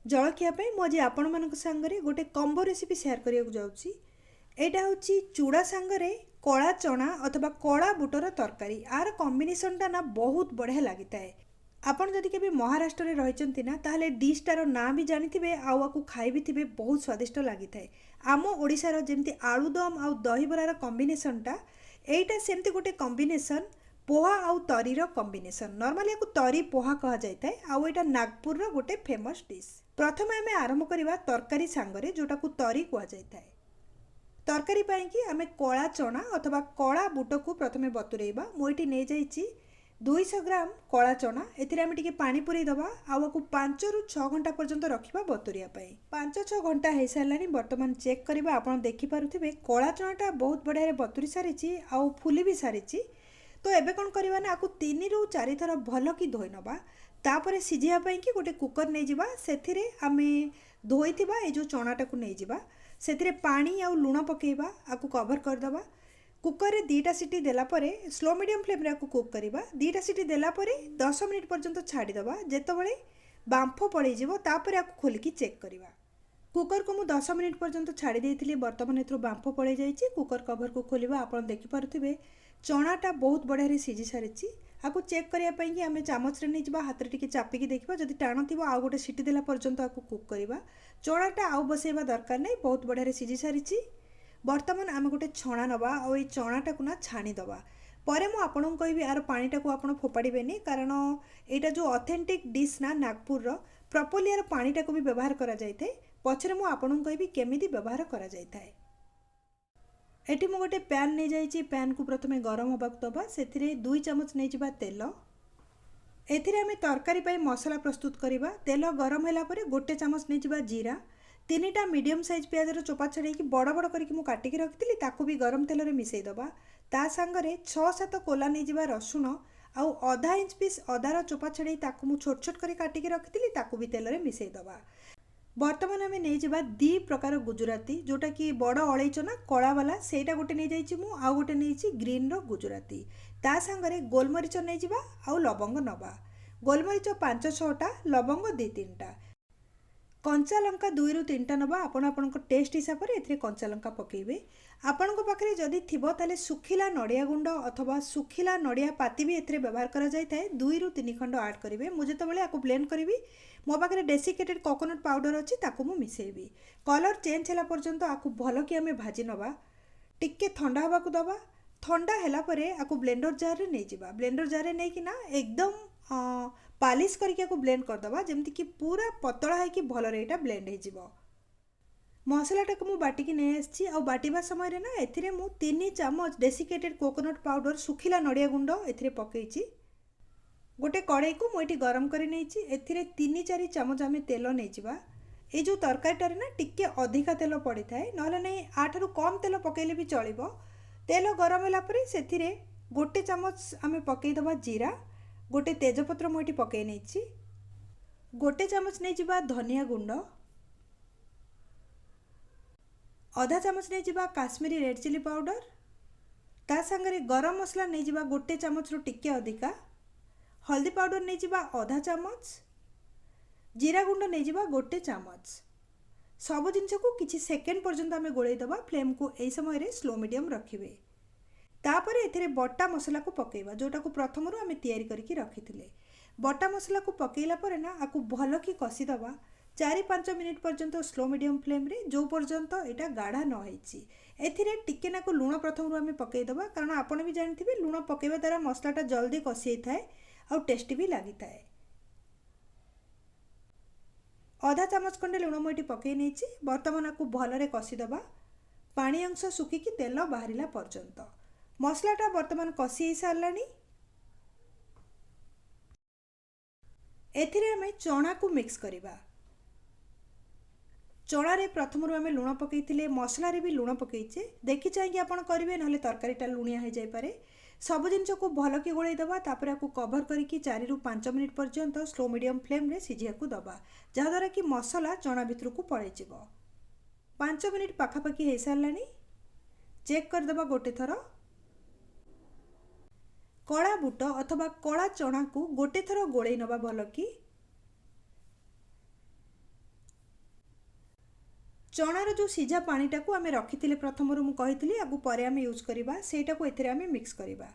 जलखिया मुझे आपण मान सांगे गोटे कम्बो रेसिपी शेयर करने जाऊँगी। यहाँ हूँ चूड़ा सांगरे कला चना अथवा कला बुटर तरकारी आर कॉम्बिनेशन टा ना बहुत बढ़िया लगी थाए। आपन जदि केबे महाराष्ट्र में रही ना ताहले डिशटार ना भी जानी आकु खाई भी थे बहुत स्वादिष्ट लगी थाए। आम ओडिशार जेमती आलुदम आउ दहीबरार कॉम्बिनेशन टा एटा सेमती गोटे कॉम्बिनेशन पोहा आउ तरीर कॉम्बिनेशन नॉर्मली या तरी पोहा कह जाए आउ एटा नागपुर गोटे फेमस डिश। प्रथम आम आरंभ करवा तरकारी सांगरे जोटा को तरी कह जाए। तरकारी पाई आम कला चना अथवा कला बुट को प्रथम बतुरेबा। मुझे नहीं जाइए 200 ग्राम कला चना एम टे पानी पुरई दबा आउ 5 ରୁ 6 घंटा पर्यंत रखा बतुरिया 5-6 घंटा हो सारे बर्तमान चेक करवा। आप देखिपे कला चनाटा बहुत बढ़िया बतुरी सारी आउ फुली भी सारी। तो एबे कौन करवा ना आपको 3 ରୁ 4 थर भल कि धोई नवा। तापर सिझाई कि गोटे कुकर नहीं जावा से आम धोई ये जो चनाटा को नहीं जावा से पानी आउ लुण पकेबा आपको कवर करदबा। कुकर रे 2टा सीटी देलापर स्लो मीडियम फ्लेम रे आपको कुक करवा। 2टा सीटी देलापर 10 मिनिट पर्यंत छाड़ीदबा। जेतबेले बांफ पड़ेजिवो तापर आपको खोलिकी चेक करवा। कुकर को मुझे 10 मिनिट पर्यंत छाड़ी देती। बर्तमान एथरो बांफ पड़े जाइए। कुकर कवर को खोलिबा। आप देखिपे चनाटा बहुत बढ़िया सिझी सारी। आपको चेक करने आम चामच नहीं जावा हाथ में टी चापिकी देखा जब टाण थी आउ गोटे सीटी देला पर्यंत आपको कुक करवा। चनाटा आउ बसैबा दरकार नहीं बहुत बढ़िया सिझी सारी। बर्तमान आम गोटे छणा नवा और चनाटा को ना छाणीदबा। पर मुझे आपको कहि यार पानीटा को आप फोपाड़े कारण यहाँ जो ऑथेंटिक डिश ना नागपुर प्रॉपर्ली यार पानीटा को भी व्यवहार करा जाए। पछरे मुझे आपको कहि केमिति व्यवहार करा जाए। एटी मु गोटे पैन नहीं जाइए। पैन को प्रथम गरम होगा दबा से 2 चामच नहीं जावा तेल। एथिरे आम तरकारी पाई मसला प्रस्तुत करवा। तेल गरम होगापर गोटे चामच नहीं जावा जीरा। 3टा मीडियम साइज प्याजर चोपा छड़े बड़ बड़ करके काटिक रखी ताकू भी गरम तेल में मिसईदबा। ता सांगरे 6-7 कोला नहीं जावा रसुण आउ आधा इंच पीस अदार चोपा छड़े ताकू छोट छोट कर काटिक रखी ताकू भी तेल में मिसईदबा। बर्तमान आम नहीं जावा 2 प्रकार गुजराती जोटा कि बड़ अलैच ना कला वाला सेटा गोटे नहीं जाइए मु आउ गोटे नहीं ग्रीन रो गुजराती। ता सांगरे गोलमरीच नहीं जावा आउ लवंग नवा। गोलमरीच 5-6टा लवंग 2-3टा। कंचा लंका 2 ରୁ 3टा नवा। आपण टेस्ट हिसाब से कंचा लंका पकेबे। आपण पाखे जदि थिबो ताले सुखिला नड़िया गुंड अथवा सुखिला नड़िया पाती भी एथिरे व्यवहार करा जाय थाए। 2 ରୁ 3 खंड ऐड करेंगे। मुझे जो आपको ब्लेंड करी मो पाखे डेसिकेटेड कोकोनट पाउडर अच्छी ताकू मु मिसेबी। कलर चेंज है पर्यंत आपको भल कि आम भाजी नवा। टिके ठंडा हवा को दबा। ठंडा है आपको ब्लेंडर जार रे नहीं जावा। ब्लेंडर जार रे नहीं कि ना एकदम पालिश करके ब्लेंड करदबा जमती कि पूरा पतला है कि भल रे ब्लेंड हो। मसलाटा को मुझे बाटिकी नहीं आसी आ बाटिबा समय रे ना एथिरे मु 3 चामच डेसिकेटेड कोकोनट पाउडर सुखिला नड़िया गुंड एथिरे पकईची। गोटे कड़ाई को मुझे गरम कर नहीं एथिरे 3-4 चामच आम तेल नहीं जावा। ये जो तरकारीटारे ना टिके अधिका तेल पड़ी थाए नहले नहीं आठारू कम तेल पकेले भी चलिबो। तेल गरम होगापर से गोटे चामच आम पकईदबा जीरा। गोटे तेजपत्र मुझे पकई नहीं। गोटे चामच नहीं जावा धनिया गुंड। आधा चामच नहीं जावा काश्मीरी रेड चिली पाउडर। ता सांगरे गरम मसला नहीं जावा गोटे चामच रू टिके अधिका। हल्दी पाउडर नहीं जावा आधा चामच। जीरा गुंड नहीं जावा गोटे चामच। सब जिनस को किसी सेकेंड पर्यंत आम गोलैदबा। फ्लेम को यही समय रे स्लो मीडियम रखिए। तापर एथिरे बटा मसला को पकेबा जोटा को प्रथम आम तैयारी करके रखी। बटा मसला को पकेला पर ना आपको भल कि कषिदबा 4-5 मिनिट पर्यंत स्लो मीडियम फ्लेम रे जो पर्यंत यहाँ गाढ़ा न होइछि। एथिरे टिके नाकु लुण प्रथम आम पकईदबा कारण आपण भी जानथिबे लुण पकेबा द्वारा मसलाटा जल्दी कषि थाए और टेस्टी भी लगी थाए। आधा चामच खंडे लुण मुझे पकई नहीं। बर्तमान आपको भलरे कषिदबा पानी अंश सुखिकी तेल बाहरिला पर्यंत। मसलाटा बर्तमान कषि सारानी। एथिरे आमे चना को मिक्स करिबा। चणारे प्रथम आम लुण पकईले मसला भी लुण पकईचे देखी चाहिए आपड़ करेंगे ना तरकारीटा लुणिया हो जाए। सब जिनस को भल कि गोलैदबा। तापर आपको कवर करके 4 ରୁ 5 मिनिट पर्यंत स्लो मीडियम फ्लेम रे सिझिया को दबा जहाँद्वारा कि मसला चना भितर को पलैज। 5 मिनिट पाखापाखि हो सारानी। चेक करदबा गोटे थर। कला बुट अथवा कला चना को गोटे थर गोलई नवा भल कि चणार जो सीझा पानीटा को आम रखी प्रथम मुझे आगु पर आम यूज करवा सेटा को एथिरे आम मिक्स करवा।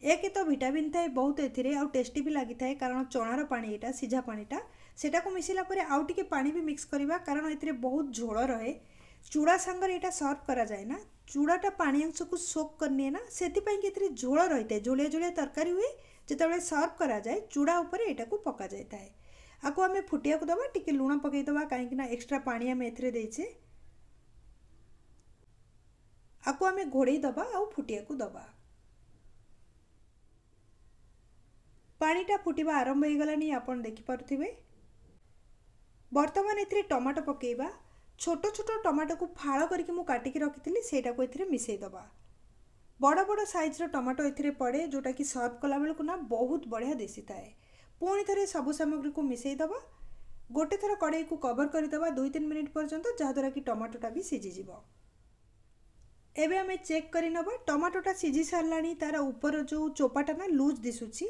एक तो विटामिन थाए बहुत एथिरे आउ टेस्टी भी लगी थाए कारण चणार पानी एटा सीझा पानीटा सेटा को मिसला पर आउ टिके पानी भी मिक्स करवा कारण एथिरे बहुत झोल रहे। चूड़ा सांगर एटा सर्व करा जाए ना चूड़ाटा पानी अंश को सोक करनी ना से झोल रही है झोलिया झोलिया तरकारी हुए जिते सर्व करा जाए चूड़ा उपर एटा को पका जाए। आपको आम फुटिया को दबा टिके लुण पकईदबा कहीं एक्सट्रा पानी आम एथिरे देइछे आपको आम घोड़े दबा आउ फुटिया को दबा। पानीटा फुटिबा आरंभ हो गलानी आपन देखि पारुथिबे। बर्तमान एथिरे टमाटो पकेइबा छोट छोट टमाटो को फाड़ करके मु काटिकी रखिथिली सेटा को एथिरे मिसई दबा। बड़ बड़ साइज रो टमाटो एथिरे पड़े जोटा कि सर्व कला बेलू ना बहुत बढ़िया दिसी थाए। पुणी थे सबु सामग्री को मिसई दबा गोटे थर कड़ाई को कवर करदबा 2-3 मिनिट पर्यंत जहाद्वारा कि टमाटोटा भी सीझीज। एबे आमे चेक करी नबा टमाटोटा सीझी सारलानी तार ऊपर जो चोपाटा ना लूज दिसुची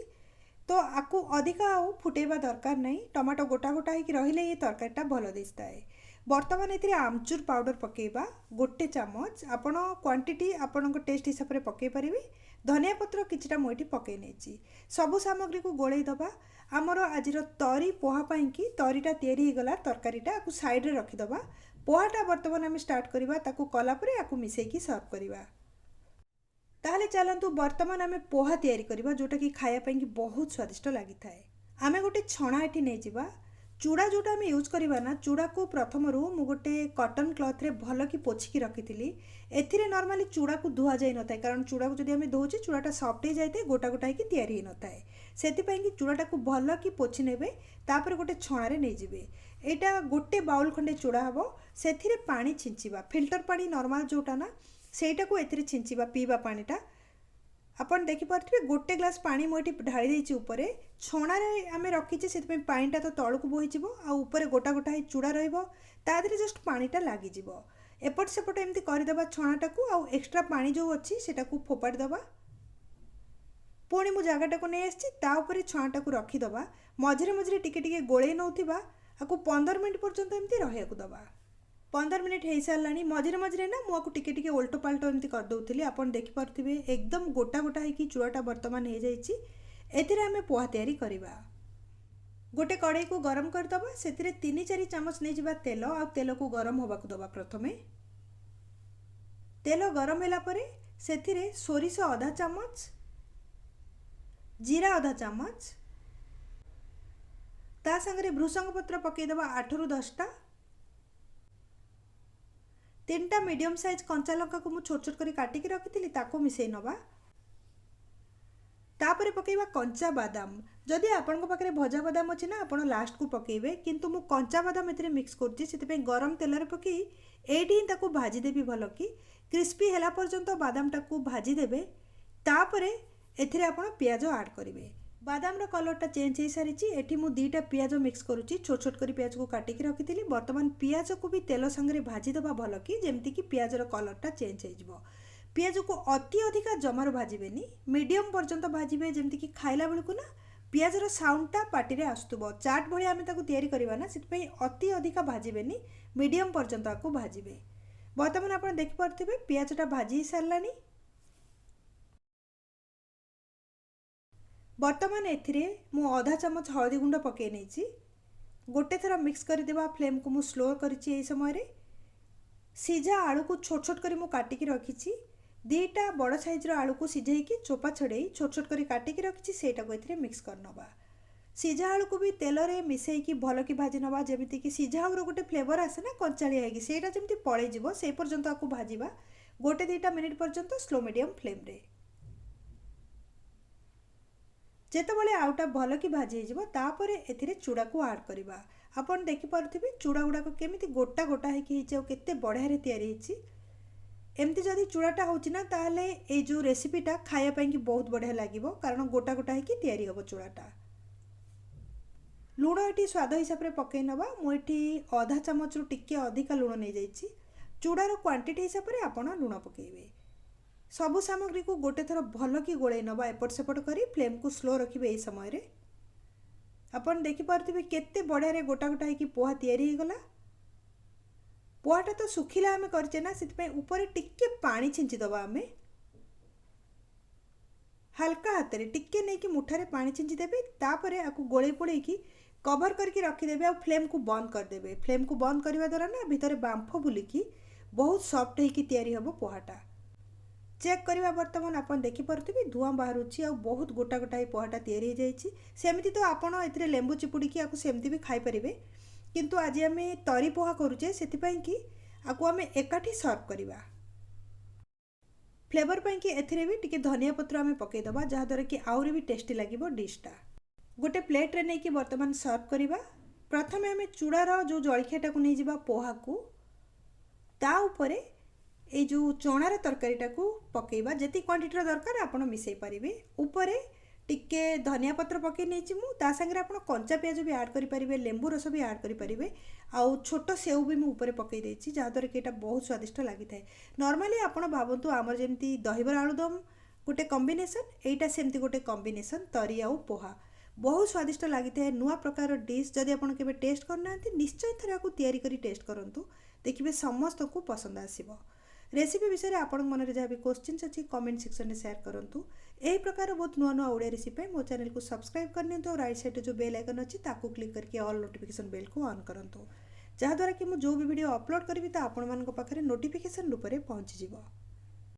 तो आपको अधिका फुटेबा दरकार नहीं। टमाटो गोटा गोटा होकर रहिले ये तरकारीटा भल दिसता है। बर्तमान एथिरे आमचूर पाउडर पकेइबा गोटे चामच आपण क्वांटिटी आपण टेस्ट हिसाब से पकई पारिबे। धनिया पत्र किछटा मुठी पकई नेछि सबु सामग्री को गोळेई दबा। आमर आज तरी पोहा कि तरीटा तैयारी गला तरकारीटा आपको साइड रे रखी दबा। पोहाटा बर्तमान आम स्टार्ट करवा ताकू कला परे आपको मिसेकी सर्व करवा। ताहले चलतु बर्तमान आम पोहा तैयारी करवा जोटा कि खाया कि बहुत स्वादिष्ट लगी थाए। आम गोटे छणा एटी नहीं जावा चूड़ा जोटा आम यूज करवा ना चूड़ा को प्रथम मु गोटे कटन क्लथ रे भल कि पोछिकी रखी एथिरे नॉर्मली चूड़ा को धुआ जाई न थाए कारण चूड़ा को जदि आम धोचे चूड़ाटा सफ्ट हो जाए गोटा गोटा होकर तैयारी न थाए सेतिपाई कि चूड़ाटा को भल कि पोछि नेबे तापर गोटे छणारे नहीं जिवे। एटा गोटे बाउल खंडे चूड़ा हबो सेथिरे पानी छिंचिबा फिल्टर पानी नॉर्मल जोटा ना सेटा को एथिरे छिंचिबा पीबा पानीटा आपन देखि पारथिबे गोटे ग्लास पानी मोटी ढाली देछि ऊपर छणारे आमे रखिचे सेति पानीटा तो तळु को बोहि जिवो आ ऊपर गोटा गोटा ही चूड़ा रहइबो ता देहरे जस्ट पानीटा लागि जिवो। एपट सेपट एमती करदेबा छणाटा को आ एक्स्ट्रा पानी जो अछि सेटा को फोपाड़ दबा। पुणी मु जगाटा को नहीं आछि ता ऊपर छणाटा को रखी दबा मझिरे मझिरे टिके टिके गोळे नउथिबा आकु 15 मिनिट पर्यंत एमती रहिया को दबा। 15 मिनिट हो सारानी मझिरे मझिरे ना मुझे टिके टिके उल्टो पाल्टो एमती करदे आपन देखि पारुथिबे एकदम गोटा गोटा होकी चूड़ाटा बर्तमान हो जाइछि। एथिरे आमे पोहा तैयारी करिबा। गोटे कड़ाई को गरम करदबा सेथिरे 3-4 चामच नहीं जिबा तेल आ तेल को गरम होबा को दबा। प्रथमे तेल गरम होला परे सेथिरे सोरिष आधा चामच जीरा आधा चामच ता संगे भृषंग पत्र पकईदबा 8-10टा 3टा मीडियम साइज कंचा लंका को मु छोट छोट करी काटिकी रखी ताको मिसई नबा। तापरे पकेइबा कंचा बादाम जदि आपण पाखे भजा बादाम अच्छे ना आपण लास्ट को पकेइबे किंतु मु कंचा बादाम एथिरे मिक्स करछि सेति गरम तेल रे पकई एठी ताको भाजी देबी भल कि क्रिस्पी होला पर्यंत बादाम टाको भाजी देबे। तापरे एथिरे आपण प्याज ऐड करिवे। बादाम रो कलरटा चेंज हो सारी एठी मु 2टा पियाज मिक्स करुच्ची छोट छोट करी पियाज को काटिकी रखी बर्तमान पियाज को भी तेल संगे भाजी दबा भल कि जेमती कि पियाज रो कलरटा चेंज हो। पियाज को अति अधिका जमार भाजबेनी मीडियम पर्यंत भाजबे जेमती कि खाइला बेलू ना पियाज रो साउंडटा पार्टी आसुब चाट भाई आम तैयारी करवा ना से अति अधिका भाजबेनी मीडियम पर्यंत आपको भाजबे। बर्तमान आप देखिपे पियाजटा भाजी सारानी। बर्तमान एथिरे मु आधा चामच हलदी गुंड पकई नहीं गोटे थर मिक्स करदेवा फ्लेम को मु स्लो करिछि। समय रे सीझा आलू को छोट छोट करी मु काटिकी रखिछि 2टा बड़ साइज रो आलू को सिझेइकी चोपा छड़ेई छोट छोट करी काटिकी रखिछि सेटा को एथिरे मिक्स कर नबा। सीझा आलू को भी तेल रे मिसेइकी भल कि भाजी नबा जेमिति कि सीझा आलू गोटे फ्लेवर आसे ना कंचालिया हेगी सेटा जेमिति पळेई जिवो से पर्यंत आपको भाजीबा 1-2 मिनिट पर्यंत स्लो मीडियम फ्लेम रे। जेतेबेले आउटा भल कि भाजी हो तापर एथिरे चूड़ा को ऐड करवा। आपन देखि पारुथिबे चूड़ा गुड़ाक केमिति गोटा गोटा होइछि केते बढ़िया रे तैयारी होइछि। एमती जदि चूड़ाटा होछि ना ताहले ए जो रेसिपीटा खाया पई कि बहुत बढ़िया लागिवो कारण गोटा गोटा होइछि तैयारी हबो चूड़ाटा। लुण एटी स्वाद हिसाब रे पकई नबा मु एटी आधा चामच रु टिके अधिका लुण नै जाइछि। चूड़ार क्वांटिटी हिसाब रे आपण लुण पकेइबे। सबु सामग्री को गोटे थर भल कि गोळे नबा एपट सेपट करी फ्लेम को स्लो रखिबे। ए समय रे आपन देखि पारुथिबे केते बढ़िया रे गोटा गोटा होइछि पोहा तैयारी हो गला। पोहाटा तो सुखिला आम करचे ना से ऊपर टिके पानी छिंचीदबा आम हल्का हाथ में टिके नहीं कि मुठारे पानी छिंचीदेवे तापर आपको गोले पोड़े कवर करके रखीदेवे आ फ्लेम को बंद करदेवे। फ्लेम को बंद करने द्वारा ना भितर बांफ बुलिकी बहुत सॉफ्ट होकर तैयारी हम पोहाटा। चेक करवा बर्तमान आप देखिपे धूआं बाहर आ बहुत गोटा गोटा पोहाटा तैयारी हो सेमती तो आपड़ ए लेंबू चिपुड़ी आपको सेमती भी खाईपर किंतु आज आम तरी पोहा करुचे से कि आपको आम एकाठी सर्व करवा फ्लेवर पाई कि एथिरे भी टिके धनिया पत्र आम पकईदबा जहाद्वारा कि आहुरी भी टेस्टी लगे डिशटा। गोटे प्लेट रे नहीं कि बर्तमान सर्व करवा। प्रथम आम चूड़ार जो जलखियाटा को नहीं जावा पोहा को ता उपरे ए जो चणार तरकारीटा को पकेबा जेती क्वांटिटीर दरकार आपण मिसई पारिबे। उपरे टिके धनिया पत्र पकई नहीं मु ता संगे आपण कंचा प्याज भी ऐड करि परिबे लेंबू रस भी ऐड करि परिबे आउ छोट सेव भी मु ऊपर पकई देछि जहाद्वारा कि एटा बहुत स्वादिष्ट लगी थाए। नॉर्मली आपण भावतु आमर जेमती दहीबरा आलुदम गोटे कॉम्बिनेशन एटा सेमती गोटे कॉम्बिनेशन तरी आउ पोहा बहुत स्वादिष्ट लगी थाए। नुआ प्रकार डिश जदि आपण केबे टेस्ट करना निश्चय थरे आपको तैयारी करी टेस्ट करंतु देखिबे समस्त को पसंद आसीबो। रेसिपी विषय में आपण मन में जहाँ भी क्वेश्चन अच्छी कमेंट सेक्शन में शेयर करूँ। यही प्रकार बहुत नुआ नुआ ओडिया रेसिपी मो चैनल को सब्सक्राइब करनी और राइट साइड जो बेल आइकन अच्छी ताकू क्लिक करके ऑल नोटिफिकेशन बेल को ऑन करूँ जहाँद्वारा कि मुझे जो भी वीडियो अपलोड करी तो आपण मान पाखे नोटिफिकेशन रूप में पहुँचीज।